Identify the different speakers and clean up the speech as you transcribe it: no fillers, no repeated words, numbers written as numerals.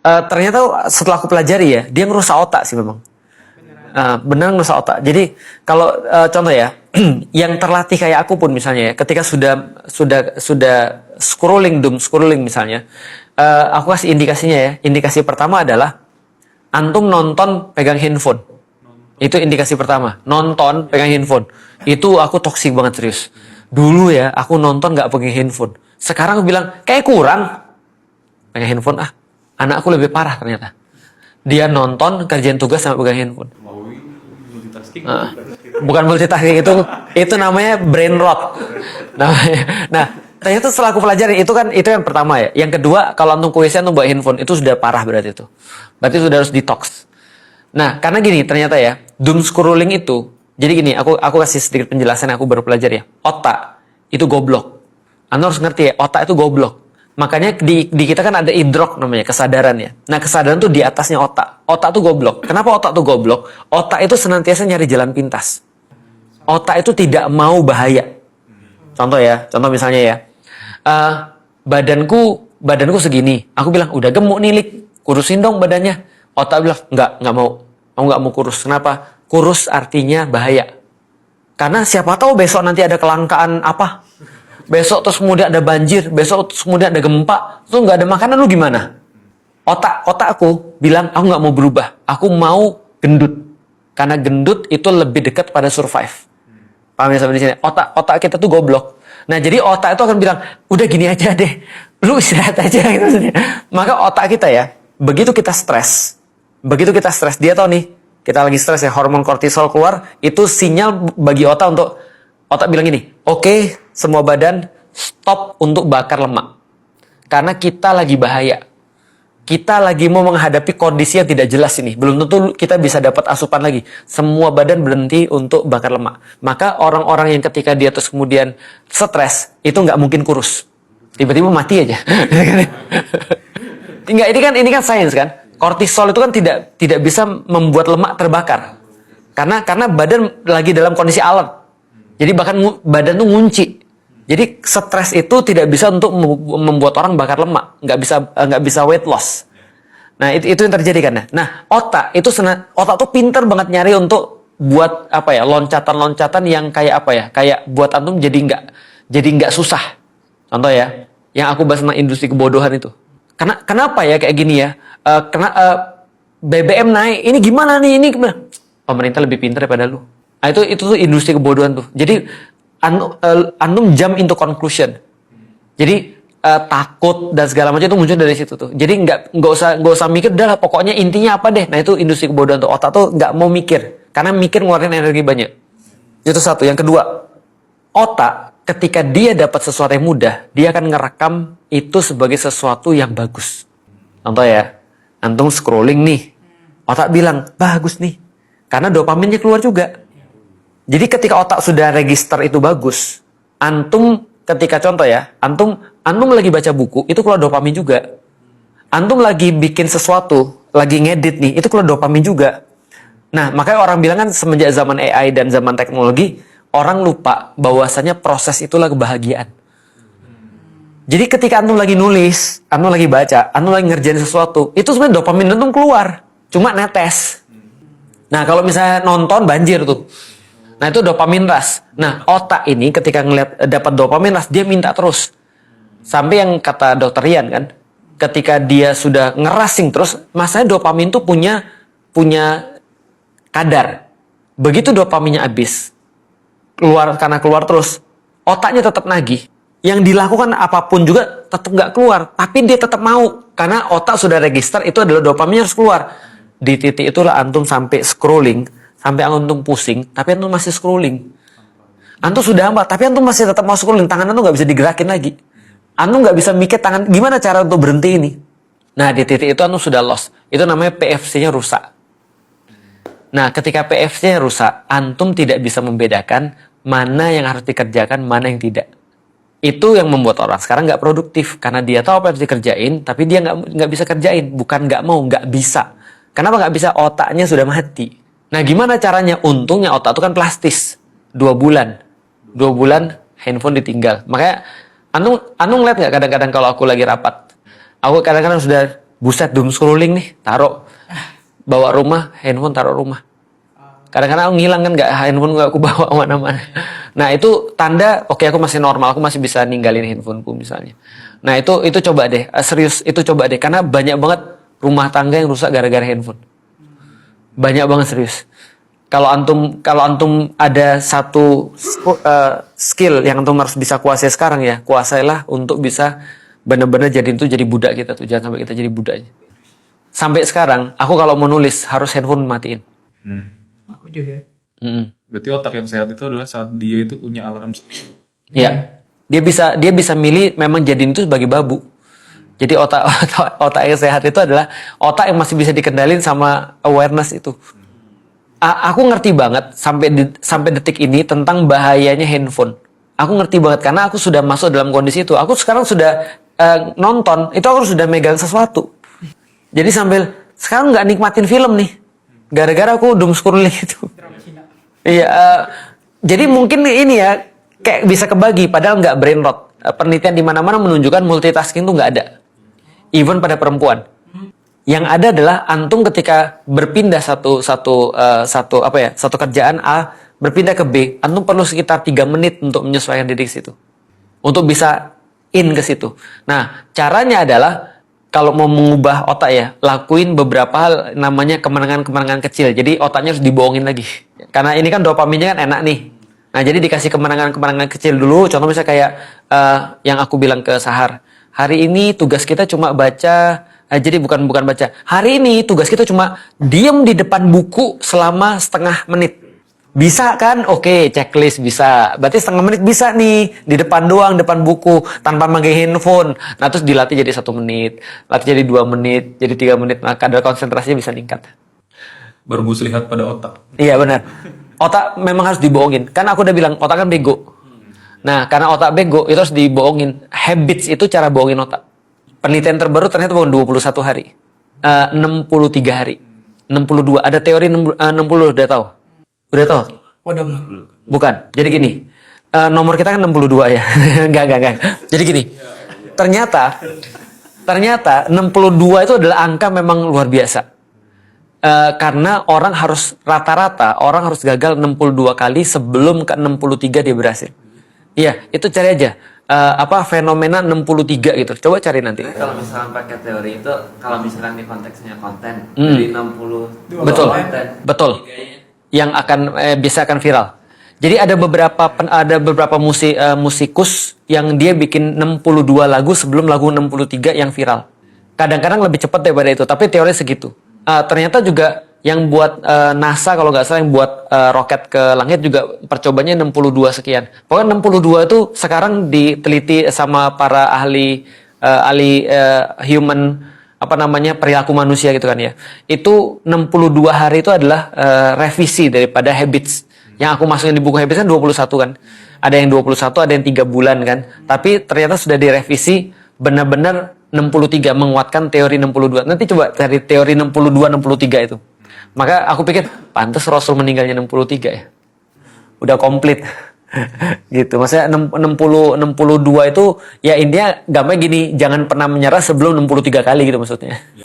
Speaker 1: Ternyata setelah aku pelajari ya, dia ngerusak otak sih memang. Benar ngerusak otak. Jadi kalau contoh ya, yang terlatih kayak aku pun misalnya ya, ketika sudah scrolling misalnya, aku kasih indikasinya ya. Indikasi pertama adalah antum nonton pegang handphone. Itu indikasi pertama. Nonton pegang handphone. Itu aku toksik banget serius. Dulu ya, aku nonton nggak pegang handphone. Sekarang aku bilang kayak kurang pegang handphone. Anakku lebih parah ternyata. Dia nonton kerjaan tugas sama pegang handphone. Bukan multitasking, itu namanya brain rot. Namanya. Nah, ternyata setelah aku pelajari itu yang pertama ya. Yang kedua, kalau antum kuisnya antum bawa handphone, itu sudah parah berarti itu. Berarti sudah harus detox. Nah, karena gini ternyata ya, doom scrolling itu. Jadi gini, aku kasih sedikit penjelasan yang aku baru pelajari ya. Otak itu goblok. Anda harus ngerti ya, otak itu goblok. Makanya di kita kan ada idrok namanya, kesadaran ya. Nah, kesadaran tuh di atasnya otak. Otak tuh goblok. Kenapa otak tuh goblok? Otak itu senantiasa nyari jalan pintas. Otak itu tidak mau bahaya. Contoh misalnya ya. Badanku segini. Aku bilang, udah gemuk nih, Lik. Kurusin dong badannya. Otak bilang, enggak mau. Aku nggak mau kurus. Kenapa? Kurus artinya bahaya. Karena siapa tahu besok nanti ada kelangkaan apa. Besok terus kemudian ada banjir. Besok terus kemudian ada gempa. Terus nggak ada makanan, lu gimana? Otakku bilang, aku nggak mau berubah. Aku mau gendut. Karena gendut itu lebih dekat pada survive. Paham ya sampai di sini? Otak kita tuh goblok. Nah, jadi otak itu akan bilang, udah gini aja deh. Lu istirahat aja gitu. Maka otak kita ya, begitu kita stres, dia tahu nih, kita lagi stres ya, hormon kortisol keluar, itu sinyal bagi otak untuk, otak bilang gini, oke, semua badan stop untuk bakar lemak. Karena kita lagi bahaya. Kita lagi mau menghadapi kondisi yang tidak jelas ini. Belum tentu kita bisa dapat asupan lagi. Semua badan berhenti untuk bakar lemak. Maka orang-orang yang ketika dia terus kemudian stres, itu nggak mungkin kurus. Tiba-tiba mati aja. Ini kan sains kan. Kortisol itu kan tidak bisa membuat lemak terbakar. Karena badan lagi dalam kondisi alert. Jadi bahkan badan tuh ngunci. Jadi stres itu tidak bisa untuk membuat orang bakar lemak, nggak bisa weight loss. Nah itu yang terjadi kan. Nah otak tuh pinter banget nyari untuk buat apa ya, loncatan-loncatan yang kayak apa ya, kayak buat antum jadi nggak susah. Contoh ya, yang aku bahas tentang industri kebodohan itu. Kenapa ya kayak gini ya? BBM naik, ini gimana nih? Ini gimana? Pemerintah lebih pintar daripada lu. Nah, itu tuh industri kebodohan tuh. Jadi antum jump into conclusion. Jadi takut dan segala macam itu muncul dari situ tuh. Jadi nggak usah mikir, udah lah pokoknya intinya apa deh. Nah itu industri kebodohan tuh. Otak tuh nggak mau mikir, karena mikir ngeluarin energi banyak. Itu satu. Yang kedua, otak ketika dia dapat sesuatu yang mudah, dia akan ngerekam itu sebagai sesuatu yang bagus. Contoh ya, antum scrolling nih, otak bilang bagus nih, karena dopaminnya keluar juga. Jadi ketika otak sudah register itu bagus, antum ketika contoh ya, antum lagi baca buku, itu keluar dopamin juga. Antum lagi bikin sesuatu, lagi ngedit nih, itu keluar dopamin juga. Nah, makanya orang bilang kan semenjak zaman AI dan zaman teknologi, orang lupa bahwasanya proses itulah kebahagiaan. Jadi ketika antum lagi nulis, antum lagi baca, antum lagi ngerjain sesuatu, itu sebenarnya dopamin antum keluar, cuma netes. Nah, kalau misalnya nonton banjir tuh. Nah, itu dopamin rush. Nah, otak ini ketika ngeliat dapat dopamin rush, dia minta terus. Sampai yang kata dokter Rian kan, ketika dia sudah ngerasing terus, masanya dopamin tuh punya kadar. Begitu dopaminnya habis, keluar terus, otaknya tetap nagih. Yang dilakukan apapun juga tetap nggak keluar, tapi dia tetap mau karena otak sudah register itu adalah dopaminnya harus keluar. Di titik itulah antum sampai scrolling, sampai antum pusing, tapi antum masih scrolling. Antum sudah hambat, tapi antum masih tetap mau scrolling, tangan antum nggak bisa digerakin lagi. Antum nggak bisa mikir tangan gimana cara untuk berhenti ini. Nah di titik itu antum sudah lost. Itu namanya PFC-nya rusak. Nah ketika PFC-nya rusak, antum tidak bisa membedakan mana yang harus dikerjakan, mana yang tidak. Itu yang membuat orang sekarang nggak produktif karena dia tahu apa yang harus dikerjain, tapi dia nggak bisa kerjain. Bukan nggak mau, nggak bisa. Kenapa nggak bisa? Otaknya sudah mati. Nah gimana caranya? Untungnya otak itu kan plastis. 2 bulan handphone ditinggal. Makanya antum ngeliat nggak kadang-kadang kalau aku lagi rapat, aku kadang-kadang sudah buset doom scrolling nih, taruh bawa rumah, handphone taruh rumah. Kadang-kadang aku ngilang kan, handphone nggak aku bawa kemana-mana. Nah itu tanda, oke aku masih normal, aku masih bisa ninggalin handphoneku misalnya. Nah itu coba deh, serius itu coba deh, karena banyak banget rumah tangga yang rusak gara-gara handphone. Banyak banget serius. Kalau antum ada satu skill yang antum harus bisa kuasai sekarang ya, kuasailah untuk bisa benar-benar jadi budak kita tuh, jangan sampai kita jadi budaknya. Sampai sekarang, aku kalau mau nulis harus handphone matiin.
Speaker 2: Aku juga.
Speaker 3: Berarti otak yang sehat itu adalah saat dia itu punya alarm.
Speaker 1: Iya. Dia bisa milih memang jadiin itu sebagai babu. Jadi otak yang sehat itu adalah otak yang masih bisa dikendalin sama awareness itu. Aku ngerti banget sampai detik ini tentang bahayanya handphone. Aku ngerti banget karena aku sudah masuk dalam kondisi itu. Aku sekarang sudah nonton, itu aku sudah megang sesuatu. Jadi sambil sekarang nggak nikmatin film nih, gara-gara aku doom scrolling itu. Iya, jadi mungkin ini ya kayak bisa kebagi, padahal nggak brain rot. Penelitian di mana-mana menunjukkan multitasking itu nggak ada, even pada perempuan. Yang ada adalah antum ketika berpindah satu kerjaan A berpindah ke B, antum perlu sekitar 3 menit untuk menyesuaikan diri ke situ, untuk bisa in ke situ. Nah, caranya adalah kalau mau mengubah otak ya, lakuin beberapa hal namanya kemenangan-kemenangan kecil. Jadi otaknya harus dibohongin lagi. Karena ini kan dopaminnya kan enak nih. Nah, jadi dikasih kemenangan-kemenangan kecil dulu. Contoh misalnya kayak yang aku bilang ke Sahar. Hari ini tugas kita cuma baca, jadi bukan baca. Hari ini tugas kita cuma diam di depan buku selama setengah menit. Bisa kan? Oke, checklist bisa. Berarti setengah menit bisa nih. Di depan doang, depan buku. Tanpa pakai handphone. Nah, terus dilatih jadi 1 menit. Latih jadi 2 menit. Jadi 3 menit. Nah, kadar konsentrasinya bisa meningkat.
Speaker 3: Baru bisa lihat pada otak.
Speaker 1: Iya, benar. Otak memang harus dibohongin. Kan aku udah bilang, otak kan bego. Nah, karena otak bego, itu harus dibohongin. Habits itu cara bohongin otak. Penelitian terbaru ternyata bukan 21 hari. 63 hari. 62. Ada teori 60, udah tahu? Udah tahu?
Speaker 2: Waduh.
Speaker 1: Bukan. Jadi gini. Nomor kita kan 62 ya. Enggak. Jadi gini. Ternyata 62 itu adalah angka memang luar biasa. Karena rata-rata orang harus gagal 62 kali sebelum ke 63 dia berhasil. Iya, itu cari aja. Fenomena 63 gitu. Coba cari nanti.
Speaker 4: Kalau misalkan pakai teori itu, kalau misalkan di konteksnya konten, dari 60
Speaker 1: Betul. Yang bisa akan viral. Jadi ada beberapa musikus yang dia bikin 62 lagu sebelum lagu 63 yang viral. Kadang-kadang lebih cepat daripada itu, tapi teori segitu. Ternyata juga yang buat NASA kalau nggak salah yang buat roket ke langit juga percobanya 62 sekian. Pokoknya 62 itu sekarang diteliti sama para ahli human perilaku manusia gitu kan ya. Itu 62 hari itu adalah revisi daripada habits. Yang aku masukin di buku habits kan 21 kan. Ada yang 21, ada yang 3 bulan kan. Tapi ternyata sudah direvisi benar-benar 63 menguatkan teori 62. Nanti coba cari teori 62-63 itu. Maka aku pikir pantas Rasul meninggalnya 63 ya. Udah komplit. Gitu. Maksudnya 62 itu ya intinya gampang gini, jangan pernah menyerah sebelum 63 kali gitu maksudnya.